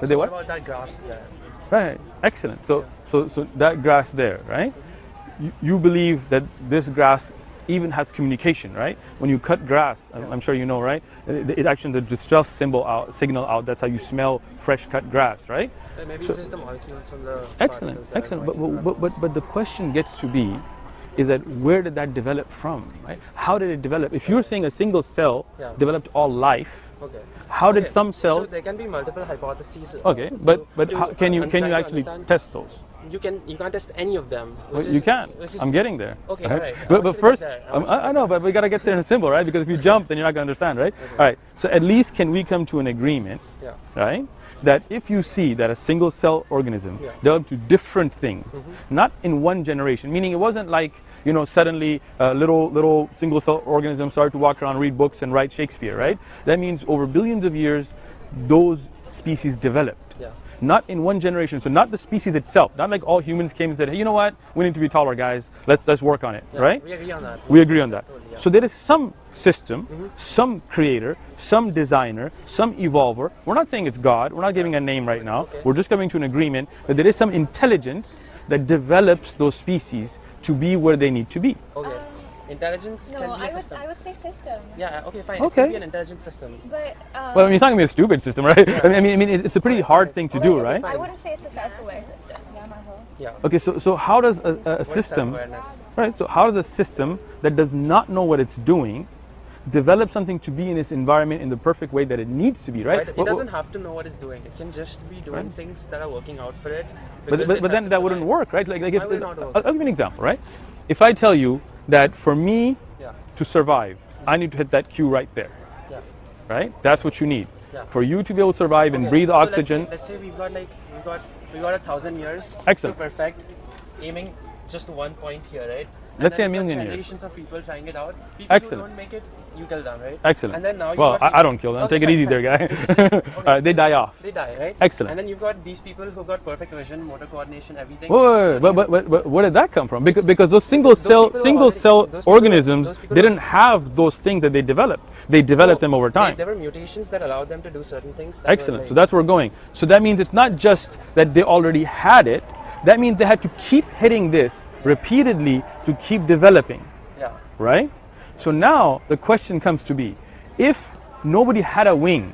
That they what what? about that grass there? Right. Excellent. So that grass there, right? You believe that this grass even has communication, right? When you cut grass, I'm sure you know, right? It actually the distress signal out. That's how you smell fresh cut grass, right? Maybe it's just the molecules from the excellent. But the question gets to be, is that where did that develop from, right? How did it develop? If you're saying a single cell developed all life, how did some cell? So there can be multiple hypotheses. Okay, but can you actually test those? You can't test any of them. Well, you can. I'm getting there. Okay, all right. But first, I know, but we gotta get there in a symbol, right? Because if you jump, then you're not gonna understand, right? Okay. All right. So at least can we come to an agreement, right? That if you see that a single cell organism developed to different things, not in one generation, meaning it wasn't like, you know, suddenly little single cell organisms started to walk around, read books and write Shakespeare, right? That means over billions of years, those species developed. Not in one generation, so not the species itself, not like all humans came and said, hey, you know what, we need to be taller, guys, let's work on it, right? We agree on that. We agree on that. Totally, so there is some system, some creator, some designer, some evolver. We're not saying it's God, we're not giving a name right now, we're just coming to an agreement that there is some intelligence that develops those species to be where they need to be. Okay. Intelligence no, can be a system. I would say system. Yeah, okay, fine. Okay. It can be an intelligent system. But well, I mean, it's not gonna be a stupid system, right? I mean, it's a pretty hard thing to do, right? I wouldn't say it's a self-aware system. Yeah. Okay, so how does a system, right? So how does a system that does not know what it's doing develop something to be in its environment in the perfect way that it needs to be, right? It doesn't have to know what it's doing. It can just be doing things that are working out for it. But then that wouldn't work, right? Like if, I'll give you an example, right? If I tell you that for me to survive, I need to hit that cue right there, right? That's what you need. For you to be able to survive and breathe oxygen. Let's say we've got 1,000 years Excellent. to perfect, aiming just one point here, right? Let's say 1,000,000 years. Generations of people trying it out. People who don't make it, you kill them, right? Excellent. And then now I don't kill them. Okay, take it easy there, guy. They die off. They die, right? Excellent. And then you've got these people who've got perfect vision, motor coordination, everything. But where did that come from? Because those single cell organisms didn't have those things that they developed. They developed them over time. There were mutations that allowed them to do certain things. Excellent. So that's where we're going. So that means it's not just that they already had it. That means they had to keep hitting this repeatedly to keep developing. Yeah. Right? So now the question comes to be, if nobody had a wing,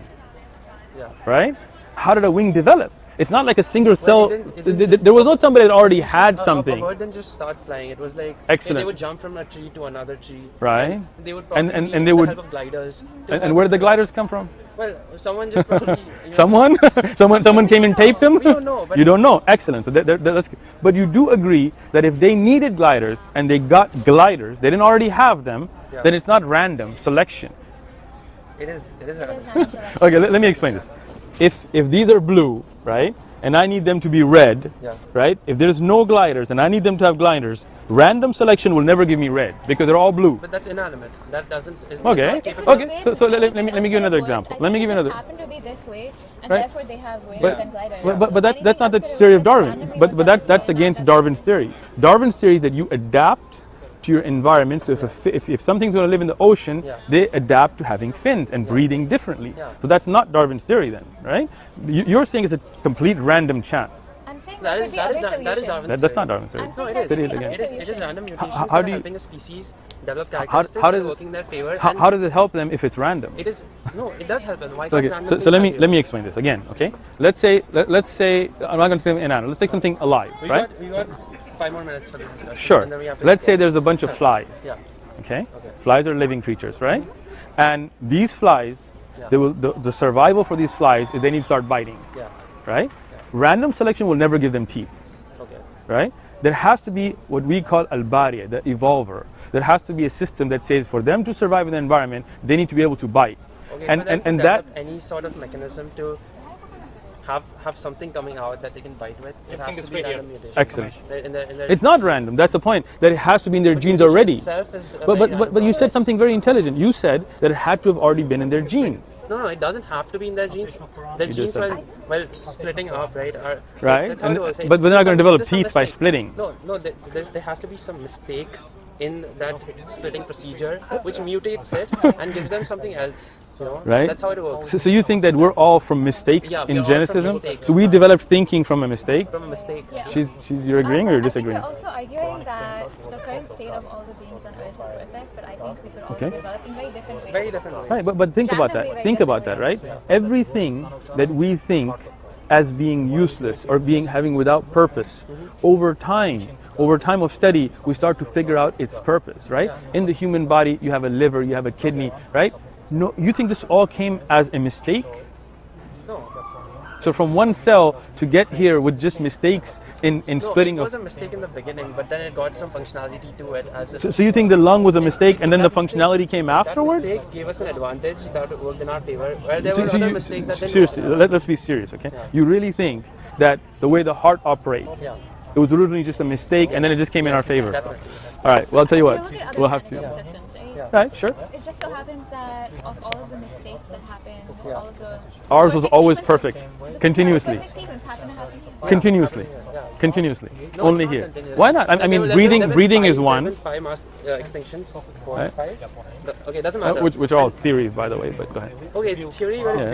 right? How did a wing develop? It's not like a single cell. There was not somebody that already had something. A bird didn't just start flying. It was like they would jump from a tree to another tree. Right. They would probably and they would help of gliders. And where did the gliders come from? Well, someone just probably someone came and taped them. We don't know. But you don't know. Excellent. So that's. But you do agree that if they needed gliders and they got gliders, they didn't already have them. Then it's not random selection. It is random. Okay, let me explain this. If these are blue, right, and I need them to be red, right? If there's no gliders and I need them to have gliders, random selection will never give me red because they're all blue. But that's inanimate. That doesn't. Okay. So let me give you another example. Let me give you another. Happen to be this way, and therefore they have wings and gliders. But that's not the theory of Darwin. But that's against Darwin's theory. Darwin's theory is that you adapt to your environment. So if something's going to live in the ocean, they adapt to having fins and breathing differently. So that's not Darwin's theory then, right? You're saying it's a complete random chance. I'm saying that is Darwin's theory. That's not Darwin's theory. No, it is. It is random mutations that are helping a species develop characteristics that are working in their favor. How does it help them if it's random? It does help them. Why can't random so let me explain this again, okay? Let's say I'm not going to say inanimate. Let's take something alive, right? We got 5 more minutes for this discussion. Sure. And then we have to Let's say there's a bunch of flies. Okay. Flies are living creatures, right? And these flies, the survival for these flies is they need to start biting. Right? Random selection will never give them teeth. Right? There has to be what we call al-bariya, the evolver. There has to be a system that says for them to survive in the environment, they need to be able to bite. And that any sort of mechanism to have something coming out that they can bite with. It has to be random mutation. Excellent. It's not random. That's the point. That it has to be in their genes already. But you said something very intelligent. You said that it had to have already been in their genes. No, it doesn't have to be in their genes. Their genes while splitting up, right? Right. But they're not going to develop teeth by splitting. No. There has to be some mistake in that splitting procedure which mutates it and gives them something else. right? That's how it works. So you think that we're all from mistakes in Genesism? Mistakes. So we developed thinking from a mistake? From a mistake. Yeah. You're agreeing or you're I think disagreeing? we're also arguing that the current state of all the beings on Earth is perfect, but I think we could all develop in very different ways. Very different ways. Right, but think about Randomly that. very Think about different that, right? ways. Everything that we think as being useless or having without purpose, over time of study, we start to figure out its purpose, right? In the human body, you have a liver, you have a kidney, right? No, you think this all came as a mistake? No. So from one cell to get here with just mistakes in splitting it was of... a mistake in the beginning, but then it got some functionality to it. So you think the lung was a mistake and then the functionality came afterwards? That mistake gave us an advantage that worked in our favor. Where there were other mistakes that didn't seriously, work. let's be serious, okay? You really think that the way the heart operates, it was originally just a mistake and then it just came in our favor? Definitely. All right, well, I'll tell you If you what, look at other we'll have medical to... systems, right? Right, sure. It just so happens that of all of the mistakes that happened, all of the Ours was perfect always sequences- perfect, continuously. Perfect sequence happen to happen here. Continuously. No, Only it's not here. continuous. Why not? I mean, breeding is one. There have been 5 mass extinctions. 4 Right. 5. Okay, doesn't matter. Which are all theories, by the way, but go ahead. Okay, it's theory, but it's